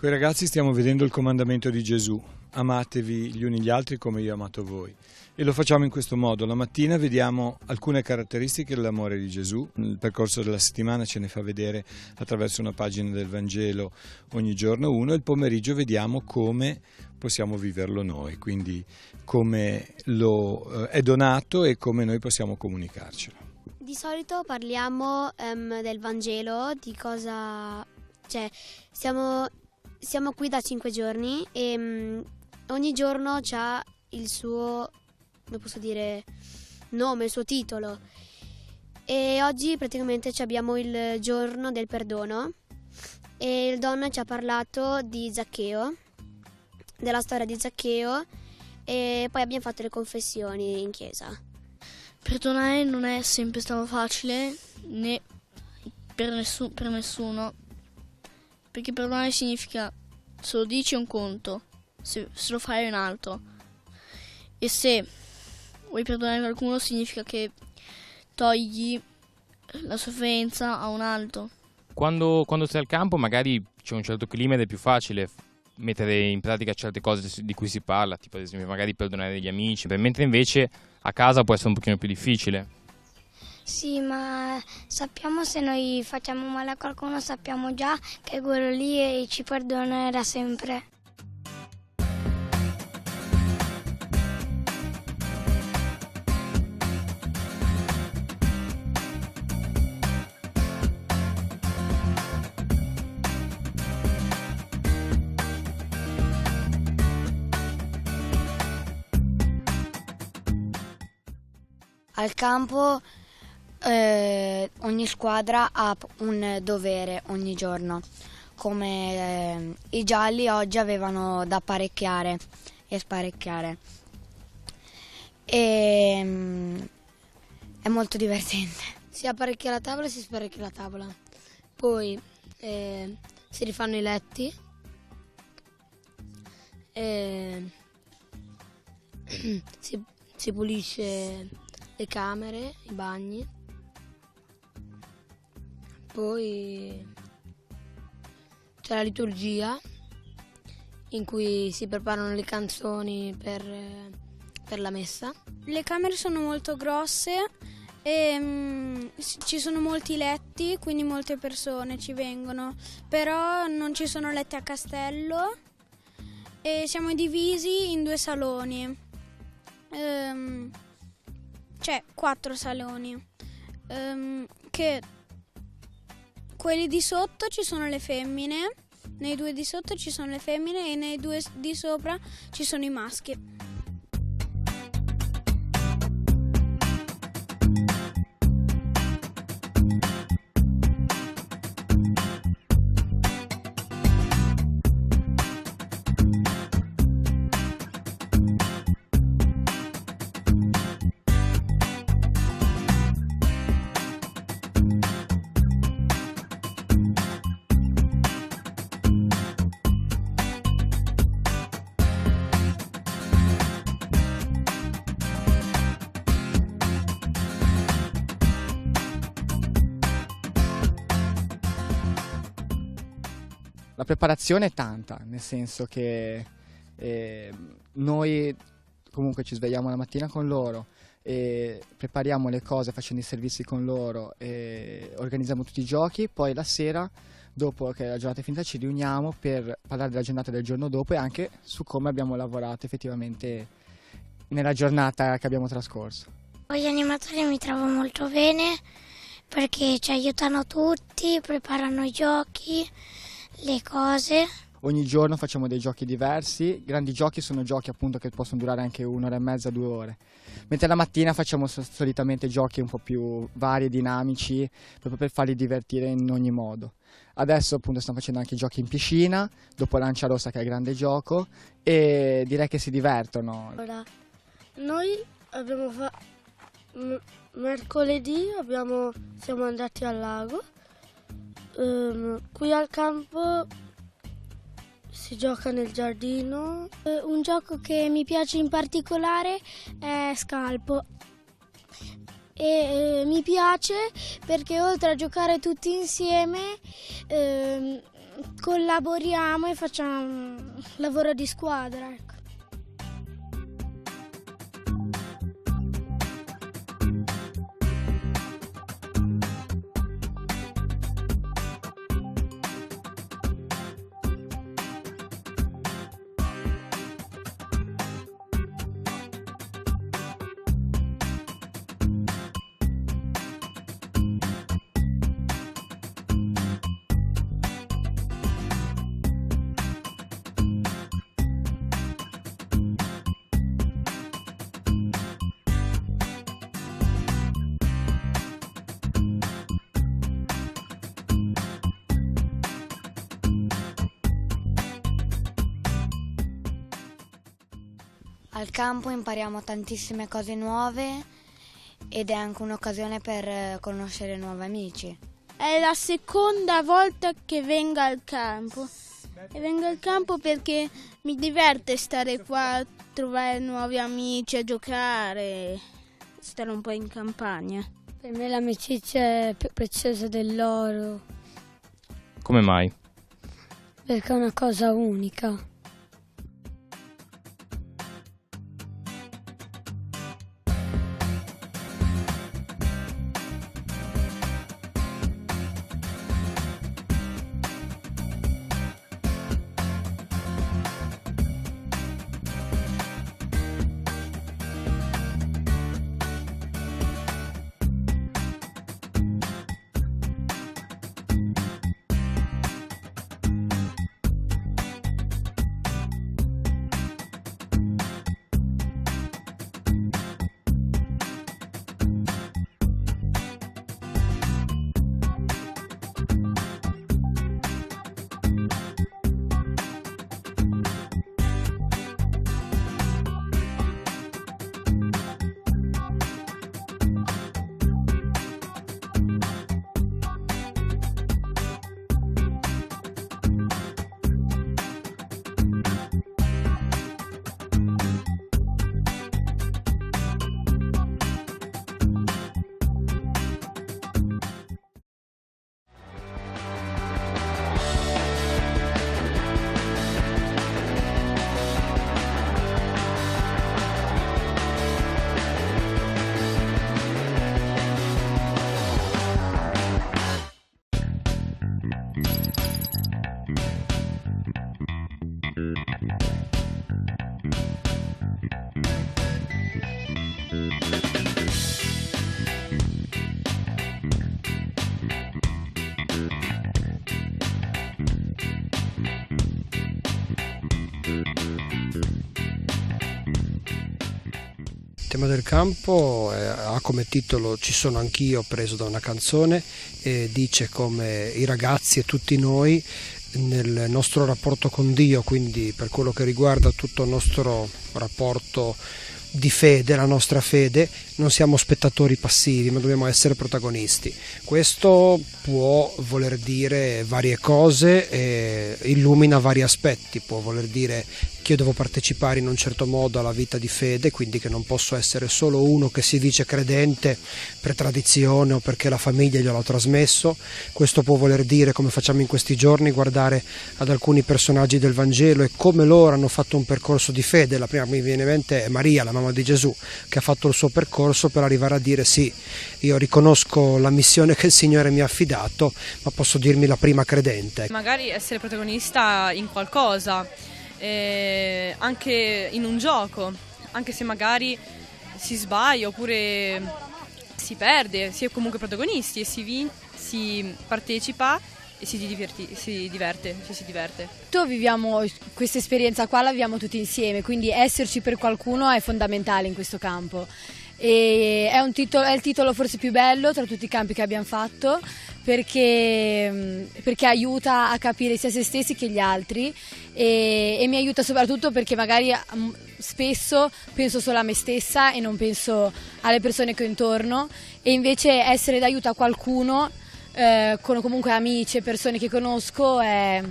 Coi ragazzi stiamo vedendo il comandamento di Gesù: amatevi gli uni gli altri come io ho amato voi. E lo facciamo in questo modo: la mattina vediamo alcune caratteristiche dell'amore di Gesù, nel percorso della settimana ce ne fa vedere attraverso una pagina del Vangelo ogni giorno uno, e il pomeriggio vediamo come possiamo viverlo noi, quindi come lo è donato e come noi possiamo comunicarcelo. Di solito parliamo del Vangelo, di cosa... cioè siamo qui da 5 giorni e ogni giorno c'ha il suo, come posso dire, nome, il suo titolo. E oggi praticamente abbiamo il giorno del perdono e il Don ci ha parlato di Zaccheo, della storia di Zaccheo, e poi abbiamo fatto le confessioni in chiesa. Perdonare non è sempre stato facile, né per nessuno, perché perdonare significa se lo dici un conto, se lo fai un altro, e se vuoi perdonare qualcuno significa che togli la sofferenza a un altro. Quando sei al campo magari c'è un certo clima ed è più facile mettere in pratica certe cose di cui si parla, tipo ad esempio magari perdonare degli amici, mentre invece a casa può essere un pochino più difficile. Sì, ma sappiamo, se noi facciamo male a qualcuno, sappiamo già che quello lì ci perdonerà sempre. Al campo ogni squadra ha un dovere ogni giorno, come i gialli oggi avevano da apparecchiare e sparecchiare. E è molto divertente. Si apparecchia la tavola e si sparecchia la tavola, poi si rifanno i letti, si pulisce le camere, i bagni, poi c'è la liturgia in cui si preparano le canzoni per la messa. Le camere sono molto grosse e ci sono molti letti, quindi molte persone ci vengono, però non ci sono letti a castello e siamo divisi in 2 saloni. C'è 4 saloni, che quelli di sotto ci sono le femmine, nei 2 di sotto ci sono le femmine e nei 2 di sopra ci sono i maschi. La preparazione è tanta, nel senso che noi comunque ci svegliamo la mattina con loro, e prepariamo le cose facendo i servizi con loro, e organizziamo tutti i giochi, poi la sera, dopo che la giornata è finita, ci riuniamo per parlare della giornata del giorno dopo e anche su come abbiamo lavorato effettivamente nella giornata che abbiamo trascorso. Con gli animatori mi trovo molto bene perché ci aiutano tutti, preparano i giochi, le cose. Ogni giorno facciamo dei giochi diversi, grandi giochi sono giochi appunto che possono durare anche 1 ora e mezza, 2 ore, mentre la mattina facciamo solitamente giochi un po' più vari e dinamici, proprio per farli divertire in ogni modo. Adesso appunto stiamo facendo anche giochi in piscina, dopo Lancia Rossa che è il grande gioco, e direi che si divertono. Allora, noi abbiamo mercoledì siamo andati al lago, qui al campo si gioca nel giardino. Un gioco che mi piace in particolare è Scalpo. E mi piace perché oltre a giocare tutti insieme collaboriamo e facciamo un lavoro di squadra, ecco. Al campo impariamo tantissime cose nuove ed è anche un'occasione per conoscere nuovi amici. È la seconda volta che vengo al campo. E vengo al campo perché mi diverte stare qua, trovare nuovi amici, a giocare, stare un po' in campagna. Per me l'amicizia è più preziosa dell'oro. Come mai? Perché è una cosa unica. Il tema del campo ha come titolo Ci sono anch'io, preso da una canzone, e dice come i ragazzi e tutti noi nel nostro rapporto con Dio, quindi per quello che riguarda tutto il nostro rapporto di fede, la nostra fede, non siamo spettatori passivi, ma dobbiamo essere protagonisti. Questo può voler dire varie cose e illumina vari aspetti. Può voler dire che io devo partecipare in un certo modo alla vita di fede, quindi che non posso essere solo uno che si dice credente per tradizione o perché la famiglia glielo ha trasmesso. Questo può voler dire, come facciamo in questi giorni, guardare ad alcuni personaggi del Vangelo e come loro hanno fatto un percorso di fede. La prima che mi viene in mente è Maria, la mamma di Gesù, che ha fatto il suo percorso per arrivare a dire sì, io riconosco la missione che il Signore mi ha affidato, ma posso dirmi la prima credente. Magari essere protagonista in qualcosa, anche in un gioco, anche se magari si sbaglia oppure si perde, si è comunque protagonisti e si partecipa e si diverte. Viviamo questa esperienza qua, la viviamo tutti insieme, quindi esserci per qualcuno è fondamentale in questo campo. E è il titolo forse più bello tra tutti i campi che abbiamo fatto, perché aiuta a capire sia se stessi che gli altri e mi aiuta soprattutto perché magari spesso penso solo a me stessa e non penso alle persone che ho intorno, e invece essere d'aiuto a qualcuno con comunque amici e persone che conosco è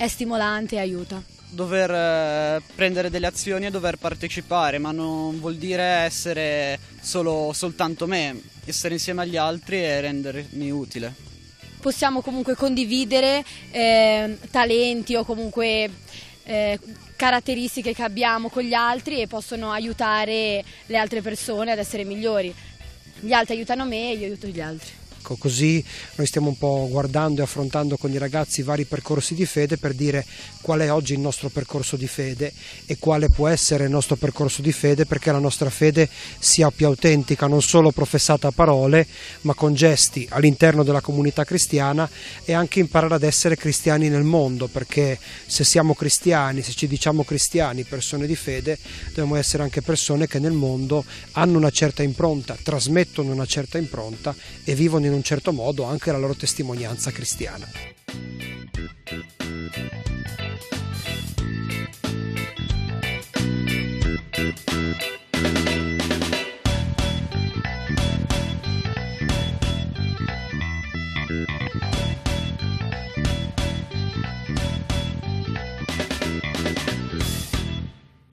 stimolante e aiuta. Dover prendere delle azioni e dover partecipare, ma non vuol dire essere soltanto me, essere insieme agli altri e rendermi utile. possiamo comunque condividere talenti o comunque caratteristiche che abbiamo con gli altri e possono aiutare le altre persone ad essere migliori. Gli altri aiutano me e io aiuto gli altri. Così noi stiamo un po' guardando e affrontando con i ragazzi i vari percorsi di fede per dire qual è oggi il nostro percorso di fede e quale può essere il nostro percorso di fede, perché la nostra fede sia più autentica, non solo professata a parole ma con gesti all'interno della comunità cristiana, e anche imparare ad essere cristiani nel mondo, perché se siamo cristiani, se ci diciamo cristiani, persone di fede, dobbiamo essere anche persone che nel mondo hanno una certa impronta, trasmettono una certa impronta e vivono in un certo modo anche la loro testimonianza cristiana.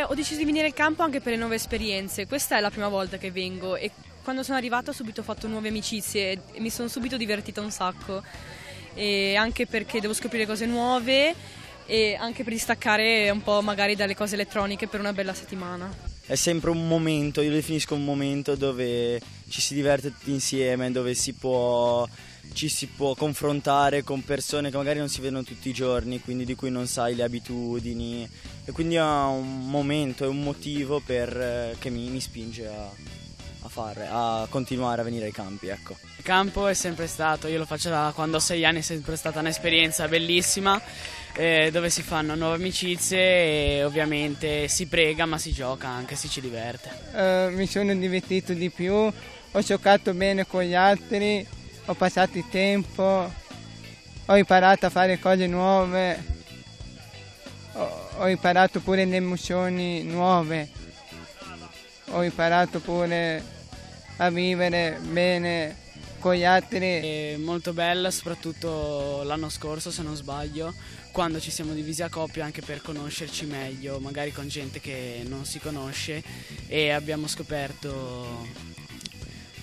Ho deciso di venire al campo anche per le nuove esperienze. Questa è la prima volta che vengo e quando sono arrivata ho subito fatto nuove amicizie e mi sono subito divertita un sacco, e anche perché devo scoprire cose nuove e anche per distaccare un po' magari dalle cose elettroniche per una bella settimana. È sempre un momento, io lo definisco un momento dove ci si diverte tutti insieme, dove ci si può confrontare con persone che magari non si vedono tutti i giorni, quindi di cui non sai le abitudini, e quindi è un momento, è un motivo che mi spinge a continuare a venire ai campi, ecco. Il campo è sempre stato, io lo faccio da quando ho 6 anni, è sempre stata un'esperienza bellissima, dove si fanno nuove amicizie e ovviamente si prega ma si gioca anche, si ci diverte. Mi sono divertito di più, ho giocato bene con gli altri, ho passato il tempo, ho imparato a fare cose nuove, ho imparato pure le emozioni nuove, ho imparato pure a vivere bene con gli altri. È molto bella, soprattutto l'anno scorso se non sbaglio, quando ci siamo divisi a coppie anche per conoscerci meglio, magari con gente che non si conosce, e abbiamo scoperto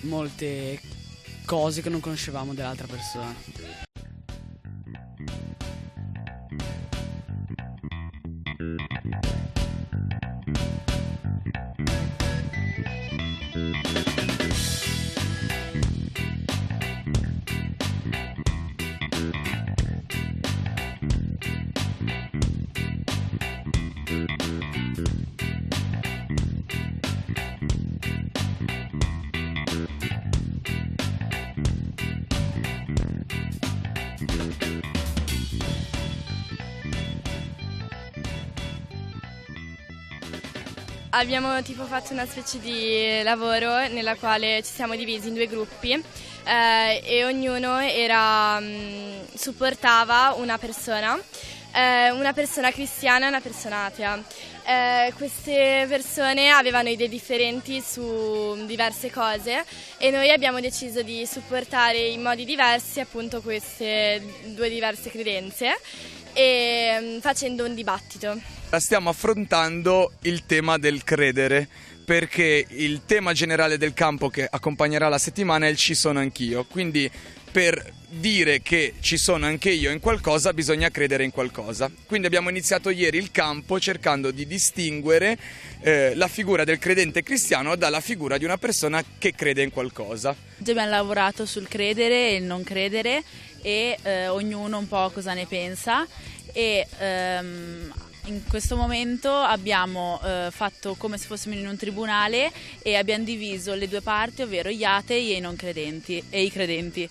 molte cose che non conoscevamo dell'altra persona. Abbiamo fatto una specie di lavoro nella quale ci siamo divisi in 2 gruppi e ognuno supportava una persona cristiana e una persona atea. Queste persone avevano idee differenti su diverse cose e noi abbiamo deciso di supportare in modi diversi appunto queste 2 diverse credenze e facendo un dibattito. Stiamo affrontando il tema del credere, perché il tema generale del campo che accompagnerà la settimana è il ci sono anch'io, quindi per dire che ci sono anche io in qualcosa bisogna credere in qualcosa. Quindi abbiamo iniziato ieri il campo cercando di distinguere la figura del credente cristiano dalla figura di una persona che crede in qualcosa. Oggi abbiamo lavorato sul credere e il non credere e ognuno un po' cosa ne pensa, e in questo momento abbiamo fatto come se fossimo in un tribunale e abbiamo diviso le 2 parti, ovvero gli atei e i non credenti e i credenti.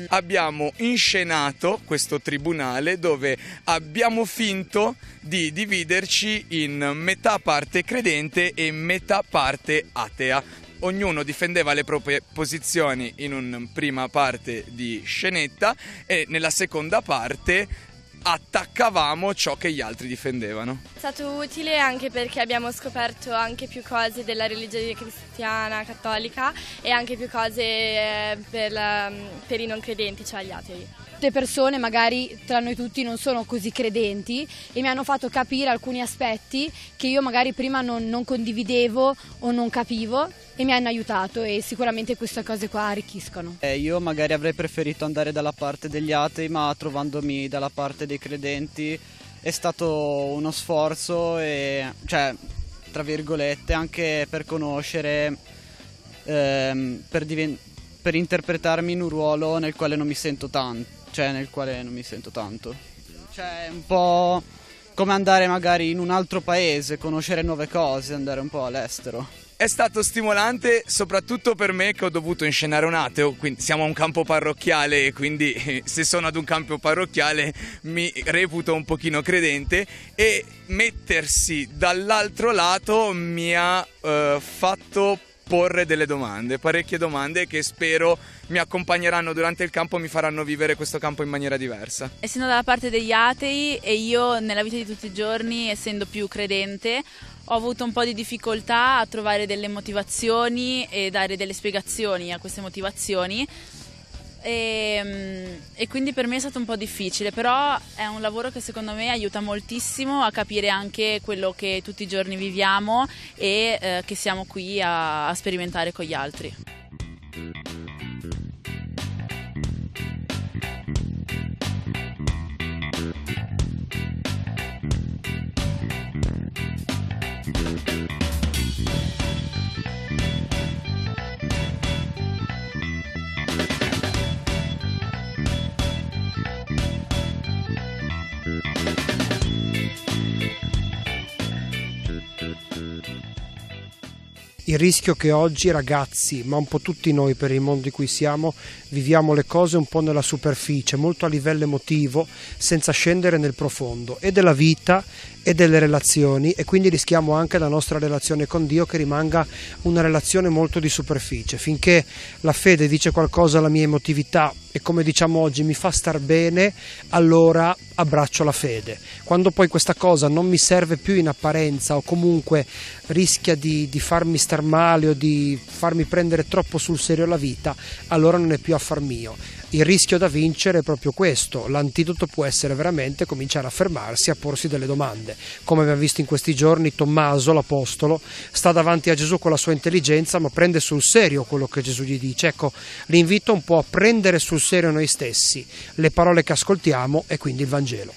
Abbiamo inscenato questo tribunale dove abbiamo finto di dividerci in metà parte credente e metà parte atea. Ognuno difendeva le proprie posizioni in una prima parte di scenetta e nella seconda parte attaccavamo ciò che gli altri difendevano. È stato utile anche perché abbiamo scoperto anche più cose della religione cristiana, cattolica, e anche più cose per i non credenti, cioè gli atei. Le persone magari tra noi tutti non sono così credenti e mi hanno fatto capire alcuni aspetti che io magari prima non condividevo o non capivo, e mi hanno aiutato, e sicuramente queste cose qua arricchiscono. Io magari avrei preferito andare dalla parte degli atei, ma trovandomi dalla parte dei credenti è stato uno sforzo, cioè, tra virgolette, anche per conoscere, per interpretarmi in un ruolo nel quale non mi sento tanto. Cioè è un po' come andare magari in un altro paese, conoscere nuove cose, andare un po' all'estero. È stato stimolante soprattutto per me, che ho dovuto inscenare un ateo, quindi siamo a un campo parrocchiale e quindi se sono ad un campo parrocchiale mi reputo un pochino credente, e mettersi dall'altro lato mi ha fatto porre delle domande, parecchie domande che spero mi accompagneranno durante il campo, mi faranno vivere questo campo in maniera diversa. Essendo dalla parte degli atei e io nella vita di tutti i giorni, essendo più credente, ho avuto un po' di difficoltà a trovare delle motivazioni e dare delle spiegazioni a queste motivazioni, e quindi per me è stato un po' difficile, però è un lavoro che secondo me aiuta moltissimo a capire anche quello che tutti i giorni viviamo e che siamo qui a sperimentare con gli altri. Il rischio che oggi ragazzi, ma un po' tutti noi per il mondo in cui siamo, viviamo le cose un po' nella superficie, molto a livello emotivo, senza scendere nel profondo e della vita e delle relazioni, e quindi rischiamo anche la nostra relazione con Dio che rimanga una relazione molto di superficie. Finché la fede dice qualcosa alla mia emotività e, come diciamo oggi, mi fa star bene, allora abbraccio la fede. Quando poi questa cosa non mi serve più in apparenza, o comunque rischia di farmi star male o di farmi prendere troppo sul serio la vita, allora non è più affar mio. Il rischio da vincere è proprio questo. L'antidoto può essere veramente cominciare a fermarsi, a porsi delle domande. Come abbiamo visto in questi giorni, Tommaso, l'apostolo, sta davanti a Gesù con la sua intelligenza, ma prende sul serio quello che Gesù gli dice. Ecco, l'invito un po' a prendere sul serio noi stessi, le parole che ascoltiamo e quindi il Vangelo.